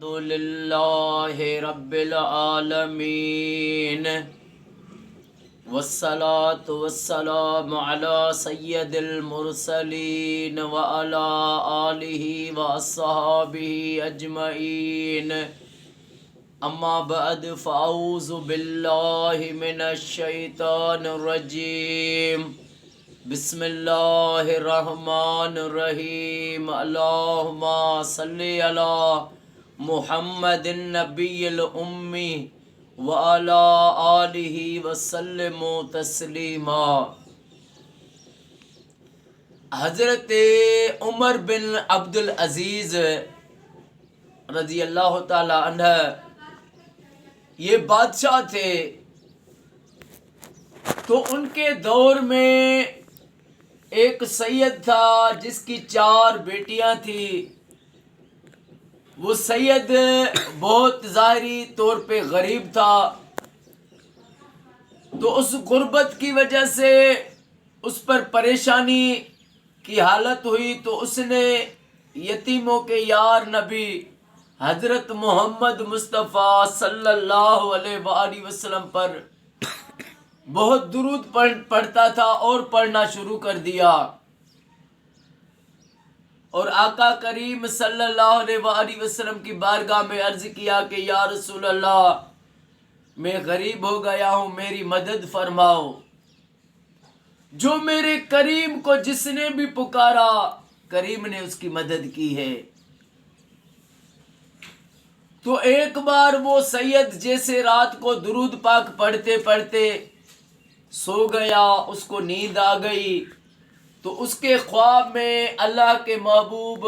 للہ رب العالمین والصلاة والسلام علی سید المرسلین وعلی آلہ واصحابہ اجمعین اما بعد فاعوذ باللہ من الشیطان الرجیم بسم اللہ الرحمن الرحیم اللہم صلی علی محمد النبی الامی وعلی آلہ وسلم تسلیما۔ حضرت عمر بن عبدالعزیز رضی اللہ تعالی عنہ یہ بادشاہ تھے، تو ان کے دور میں ایک سید تھا جس کی 4 بیٹیاں تھیں۔ وہ سید بہت ظاہری طور پہ غریب تھا، تو اس غربت کی وجہ سے اس پر پریشانی کی حالت ہوئی، تو اس نے یتیموں کے یار نبی حضرت محمد مصطفیٰ صلی اللہ علیہ وآلہ وسلم پر بہت درود پڑھتا تھا اور پڑھنا شروع کر دیا، اور آقا کریم صلی اللہ علیہ وآلہ وسلم کی بارگاہ میں عرض کیا کہ یا رسول اللہ، میں غریب ہو گیا ہوں، میری مدد فرماؤ۔ جو میرے کریم کو جس نے بھی پکارا، کریم نے اس کی مدد کی ہے۔ تو ایک بار وہ سید جیسے رات کو درود پاک پڑھتے پڑھتے سو گیا، اس کو نیند آ گئی، تو اس کے خواب میں اللہ کے محبوب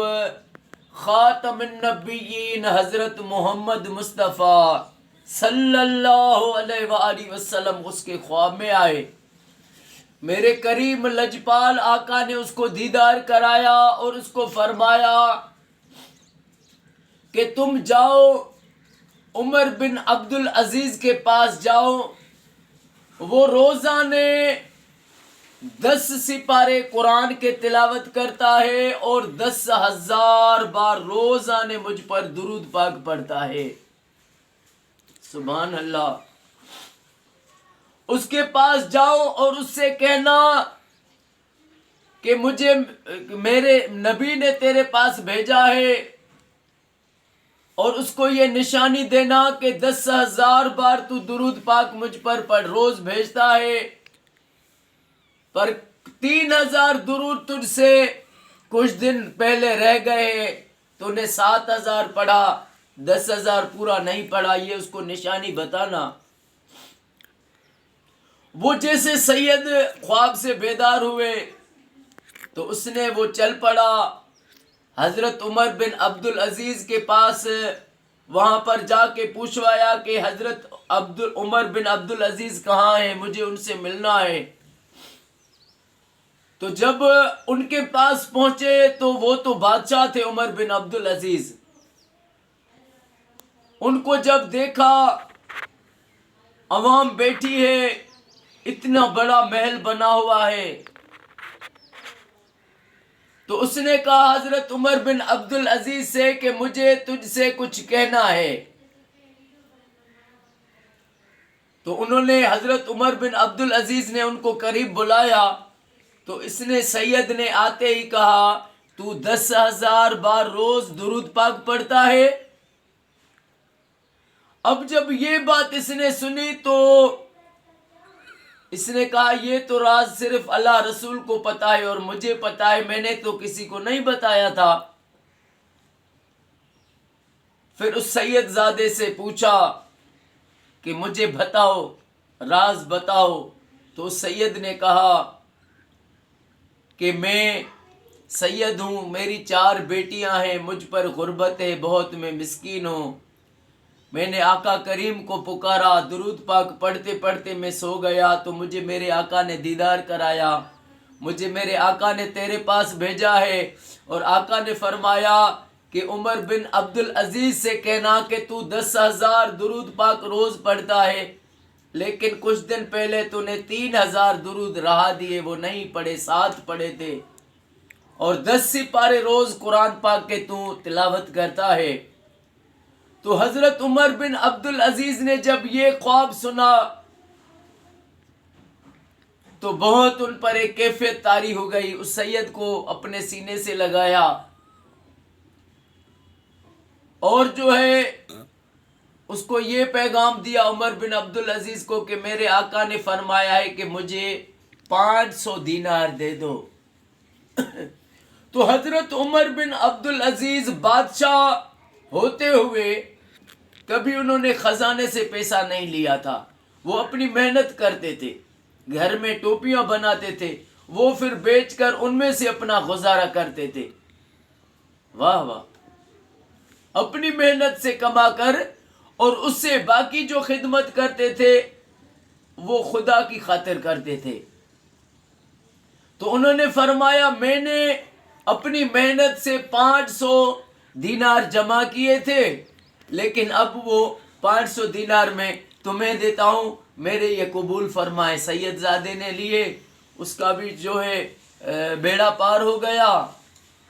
خاتم النبیین حضرت محمد مصطفیٰ صلی اللہ علیہ وآلہ وسلم اس کے خواب میں آئے۔ میرے کریم لجپال آقا نے اس کو دیدار کرایا اور اس کو فرمایا کہ تم جاؤ عمر بن عبدالعزیز کے پاس جاؤ، وہ روزانے 10 سپارے قرآن کے تلاوت کرتا ہے اور 10,000 بار روزانے مجھ پر درود پاک پڑھتا ہے۔ سبحان اللہ۔ اس کے پاس جاؤ اور اس سے کہنا کہ مجھے میرے نبی نے تیرے پاس بھیجا ہے، اور اس کو یہ نشانی دینا کہ 10,000 بار تو درود پاک مجھ پر پڑھ، روز بھیجتا ہے، پر 3,000 درود تجھ سے کچھ دن پہلے رہ گئے، تو نے 7,000 پڑھا، 10,000 پورا نہیں پڑھا، یہ اس کو نشانی بتانا۔ وہ جیسے سید خواب سے بیدار ہوئے تو اس نے وہ چل پڑا حضرت عمر بن عبدالعزیز کے پاس، وہاں پر جا کے پوچھوایا کہ حضرت عمر بن عبدالعزیز کہاں ہیں، مجھے ان سے ملنا ہے۔ تو جب ان کے پاس پہنچے تو وہ تو بادشاہ تھے عمر بن عبدالعزیز، ان کو جب دیکھا عوام بیٹھی ہے، اتنا بڑا محل بنا ہوا ہے، تو اس نے کہا حضرت عمر بن عبدالعزیز سے کہ مجھے تجھ سے کچھ کہنا ہے۔ تو انہوں نے حضرت عمر بن عبدالعزیز نے ان کو قریب بلایا، تو اس نے سید نے آتے ہی کہا تو 10,000 بار روز درود پاک پڑھتا ہے۔ اب جب یہ بات اس نے سنی تو اس نے کہا یہ تو راز صرف اللہ رسول کو پتا ہے اور مجھے پتا ہے، میں نے تو کسی کو نہیں بتایا تھا۔ پھر اس سید زادے سے پوچھا کہ مجھے بتاؤ، راز بتاؤ، تو اس سید نے کہا کہ میں سید ہوں، میری 4 بیٹیاں ہیں، مجھ پر غربت ہے بہت، میں مسکین ہوں، میں نے آقا کریم کو پکارا، درود پاک پڑھتے پڑھتے میں سو گیا، تو مجھے میرے آقا نے دیدار کرایا، مجھے میرے آقا نے تیرے پاس بھیجا ہے، اور آقا نے فرمایا کہ عمر بن عبدالعزیز سے کہنا کہ تو 10,000 درود پاک روز پڑھتا ہے، لیکن کچھ دن پہلے تو نے 3,000 درود رہا دیے، وہ نہیں پڑھے، 7 پڑھے تھے، اور 10 سپارے روز قرآن پاک کے تو تلاوت کرتا ہے۔ تو حضرت عمر بن عبدالعزیز نے جب یہ خواب سنا تو بہت ان پر ایک کیفیت طاری ہو گئی. اس سید کو اپنے سینے سے لگایا اور جو ہے اس کو یہ پیغام دیا عمر بن عبدالعزیز کو کہ میرے آقا نے فرمایا ہے کہ مجھے 500 دینار دے دو. تو حضرت عمر بن عبدالعزیز بادشاہ ہوتے ہوئے کبھی انہوں نے خزانے سے پیسہ نہیں لیا تھا. وہ اپنی محنت کرتے تھے, گھر میں ٹوپیاں بناتے تھے, وہ پھر بیچ کر ان میں سے اپنا گزارا کرتے تھے. واہ واہ, اپنی محنت سے کما کر, اور اس سے باقی جو خدمت کرتے تھے وہ خدا کی خاطر کرتے تھے. تو انہوں نے فرمایا میں نے اپنی محنت سے 500 دینار جمع کیے تھے, لیکن اب وہ 500 دینار میں تمہیں دیتا ہوں, میرے یہ قبول فرمائے. سید زادے نے لیے, اس کا بھی جو ہے بیڑا پار ہو گیا.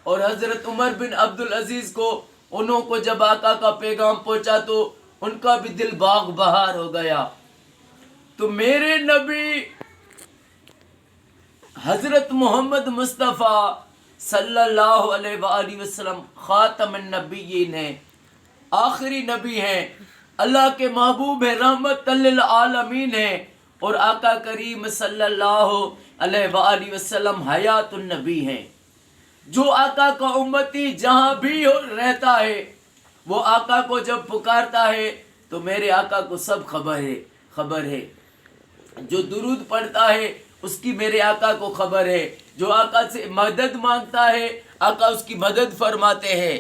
اور حضرت عمر بن عبدالعزیز کو انہوں کو جب آقا کا پیغام پہنچا تو ان کا بھی دل باغ بہار ہو گیا. تو میرے نبی حضرت محمد مصطفیٰ صلی اللہ علیہ وآلہ وسلم خاتم النبیین ہیں, آخری نبی ہیں, اللہ کے محبوب ہیں, رحمت للعالمین ہیں, اور آقا کریم صلی اللہ علیہ وآلہ وسلم حیات النبی ہیں. جو آقا کا امتی جہاں بھی رہتا ہے وہ آقا کو جب پکارتا ہے تو میرے آقا کو سب خبر ہے. جو درود پڑھتا ہے اس کی میرے آقا کو خبر ہے. جو آقا سے مدد مانگتا ہے آقا اس کی مدد فرماتے ہیں.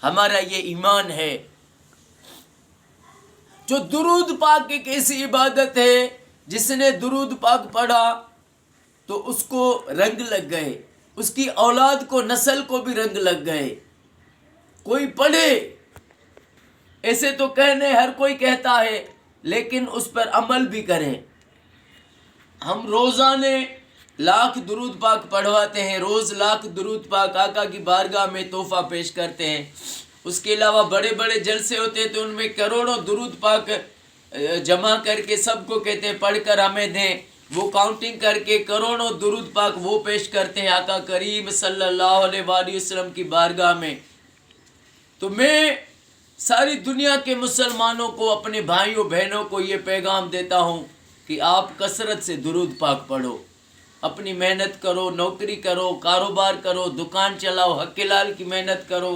ہمارا یہ ایمان ہے. جو درود پاک ایک ایسی عبادت ہے جس نے درود پاک پڑھا تو اس کو رنگ لگ گئے, اس کی اولاد کو, نسل کو بھی رنگ لگ گئے. کوئی پڑھے, ایسے تو کہنے ہر کوئی کہتا ہے, لیکن اس پر عمل بھی کریں. ہم روزانے 1,00,000 درود پاک پڑھواتے ہیں, روز 1,00,000 درود پاک آقا کی بارگاہ میں تحفہ پیش کرتے ہیں. اس کے علاوہ بڑے بڑے جلسے ہوتے ہیں تو ان میں کروڑوں درود پاک جمع کر کے سب کو کہتے ہیں پڑھ کر ہمیں دیں. وہ کاؤنٹنگ کر کے کروڑوں درود پاک وہ پیش کرتے ہیں آقا کریم صلی اللہ علیہ وآلہ وسلم کی بارگاہ میں. تو میں ساری دنیا کے مسلمانوں کو, اپنے بھائیوں بہنوں کو یہ پیغام دیتا ہوں کہ آپ کثرت سے درود پاک پڑھو, اپنی محنت کرو, نوکری کرو, کاروبار کرو, دکان چلاؤ, حق لال کی محنت کرو,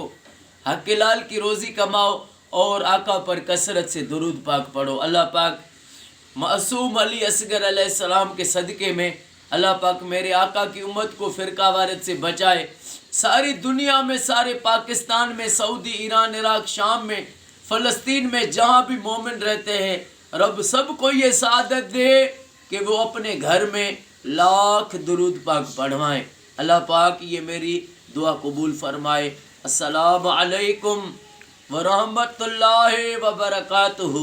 حق لال کی روزی کماؤ, اور آقا پر کثرت سے درود پاک پڑھو. اللہ پاک معصوم علی اصغر علیہ السلام کے صدقے میں اللہ پاک میرے آقا کی امت کو فرقہ وارت سے بچائے. ساری دنیا میں, سارے پاکستان میں, سعودی, ایران, عراق, شام میں, فلسطین میں, جہاں بھی مومن رہتے ہیں, رب سب کو یہ سعادت دے کہ وہ اپنے گھر میں 1,00,000 درود پاک پڑھوائیں. اللہ پاک یہ میری دعا قبول فرمائے. السلام علیکم ورحمۃ اللہ وبرکاتہ.